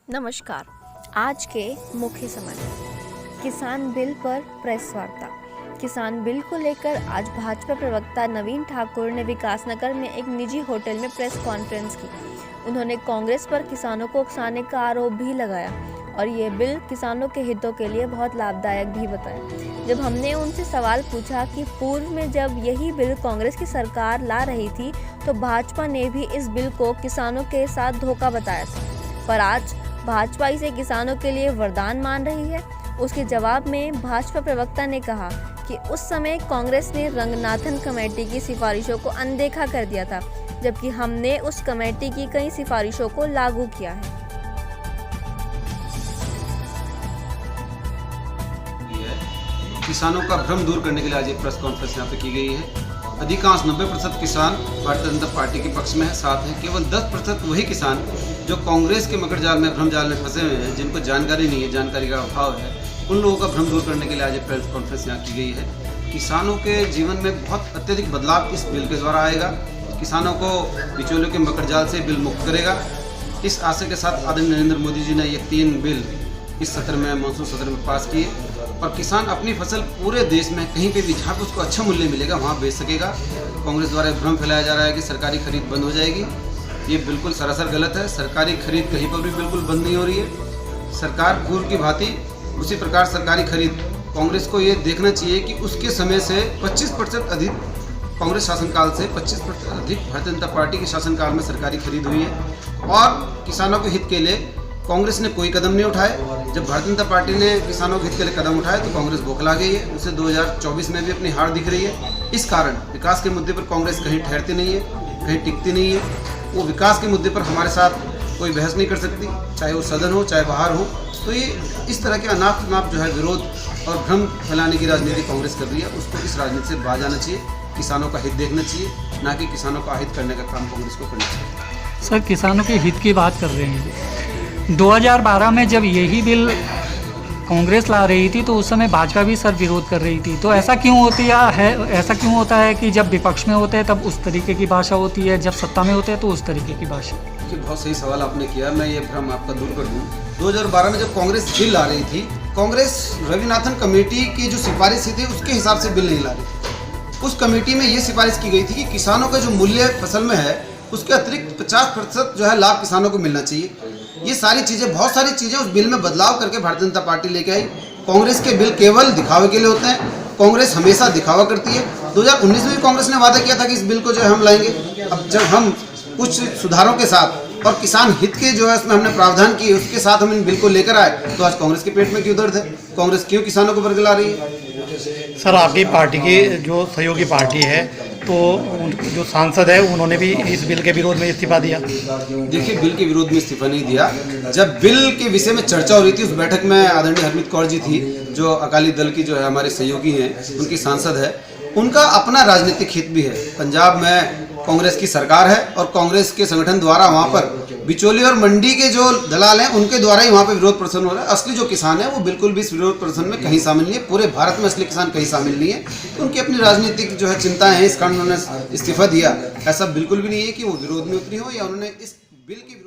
नमस्कार। आज के मुख्य समाचार। किसान बिल पर प्रेस वार्ता। किसान बिल को लेकर आज भाजपा प्रवक्ता नवीन ठाकुर ने विकासनगर में एक निजी होटल में प्रेस कॉन्फ्रेंस की। उन्होंने कांग्रेस पर किसानों को उकसाने का आरोप भी लगाया और ये बिल किसानों के हितों के लिए बहुत लाभदायक भी बताया। जब हमने उनसे सवाल पूछा कि पूर्व में जब यही बिल कांग्रेस की सरकार ला रही थी तो भाजपा ने भी इस बिल को किसानों के साथ धोखा बताया था, पर आज भाजपा इसे किसानों के लिए वरदान मान रही है। उसके जवाब में भाजपा प्रवक्ता ने कहा कि उस समय कांग्रेस ने रंगनाथन कमेटी की सिफारिशों को अनदेखा कर दिया था, जबकि हमने उस कमेटी की कई सिफारिशों को लागू किया है। किसानों का भ्रम दूर करने के लिए आज एक प्रेस कॉन्फ्रेंस यहाँ पे की गई है। अधिकांश 90% किसान भारतीय जनता पार्टी के पक्ष में है, साथ है केवल 10% वही किसान जो कांग्रेस के मकर जाल में, भ्रम जाल में फंसे हुए हैं, जिनको जानकारी नहीं है, जानकारी का अभाव है। उन लोगों का भ्रम दूर करने के लिए आज एक प्रेस कॉन्फ्रेंस यहाँ की गई है। किसानों के जीवन में बहुत अत्यधिक बदलाव इस बिल के द्वारा आएगा। किसानों को बिचौलियों के मकर जाल से बिल मुक्त करेगा। इस आशय के साथ आदरणीय नरेंद्र मोदी जी ने ये 3 बिल इस सत्र में, मानसून सत्र में पास किए और किसान अपनी फसल पूरे देश में कहीं पे भी जहाँ पर उसको अच्छा मूल्य मिलेगा वहाँ बेच सकेगा। कांग्रेस द्वारा भ्रम फैलाया जा रहा है कि सरकारी खरीद बंद हो जाएगी। ये बिल्कुल सरासर गलत है। सरकारी खरीद कहीं पर भी बिल्कुल बंद नहीं हो रही है। सरकार पूर्व की भांति उसी प्रकार सरकारी खरीद, कांग्रेस को ये देखना चाहिए कि उसके समय से 25% अधिक, कांग्रेस शासनकाल से 25% अधिक भारतीय जनता पार्टी के शासनकाल में सरकारी खरीद हुई है और किसानों के हित के लिए कांग्रेस ने कोई कदम नहीं उठाए। जब भारतीय जनता पार्टी ने किसानों के हित के लिए कदम उठाए तो कांग्रेस बौखला गई है। उसे 2024 में भी अपनी हार दिख रही है। इस कारण विकास के मुद्दे पर कांग्रेस कहीं ठहरती नहीं है, कहीं टिकती नहीं है। वो विकास के मुद्दे पर हमारे साथ कोई बहस नहीं कर सकती, चाहे वो सदन हो चाहे बाहर हो। तो ये इस तरह के अनाप जो है विरोध और भ्रम फैलाने की राजनीति कांग्रेस कर रही है। उसको इस राजनीति से बाहर जाना चाहिए। किसानों का हित देखना चाहिए, ना कि किसानों का हित करने का काम कांग्रेस को करना चाहिए। सर, किसानों के हित की बात कर रहे हैं। 2012 में जब यही बिल कांग्रेस ला रही थी तो उस समय भाजपा भी सर विरोध कर रही थी। तो ऐसा क्यों होता है कि जब विपक्ष में होते हैं तब उस तरीके की भाषा होती है, जब सत्ता में होते हैं तो उस तरीके की भाषा? बहुत सही सवाल आपने किया। मैं ये भ्रम आपका दूर कर दूँ। 2012 में जब कांग्रेस बिल ला रही थी, कांग्रेस रंगनाथन कमेटी की जो सिफारिश थी उसके हिसाब से बिल नहीं ला रही थी। उस कमेटी में ये सिफारिश की गई थी कि किसानों का जो मूल्य फसल में है उसके अतिरिक्त 50% जो है लाभ किसानों को मिलना चाहिए। ये सारी चीज़ें, बहुत सारी चीज़ें उस बिल में बदलाव करके भारतीय जनता पार्टी लेके आई। कांग्रेस के बिल केवल दिखावे के लिए होते हैं। कांग्रेस हमेशा दिखावा करती है। 2019 में भी कांग्रेस ने वादा किया था कि इस बिल को जो है हम लाएंगे। अब जब हम कुछ सुधारों के साथ और किसान हित के जो है उसमें हमने प्रावधान किए, उसके साथ हम इन बिल को लेकर आए, तो आज कांग्रेस के पेट में क्यों दर्द है? कांग्रेस क्यों किसानों को बरगला रही है? सर, आपकी पार्टी की जो सहयोगी पार्टी है तो जो सांसद है उन्होंने भी इस बिल के विरोध में इस्तीफा दिया। देखिए, बिल के विरोध में इस्तीफा नहीं दिया। जब बिल के विषय में चर्चा हो रही थी उस बैठक में आदरणीय हरमीत कौर जी थी, जो अकाली दल की जो है हमारे सहयोगी हैं, उनकी सांसद है। उनका अपना राजनीतिक हित भी है। पंजाब में कांग्रेस की सरकार है और कांग्रेस के संगठन द्वारा वहाँ पर बिचौली और मंडी के जो दलाल हैं उनके द्वारा ही वहाँ पे विरोध प्रदर्शन हो रहा है। असली जो किसान है वो बिल्कुल भी इस विरोध प्रदर्शन में कहीं शामिल नहीं है। पूरे भारत में असली किसान कहीं शामिल नहीं है। तो उनकी अपनी राजनीतिक जो है चिंताएं हैं, इस कारण उन्होंने इस्तीफा दिया। ऐसा बिल्कुल भी नहीं है कि वो विरोध में उतरी हो या उन्होंने इस बिल की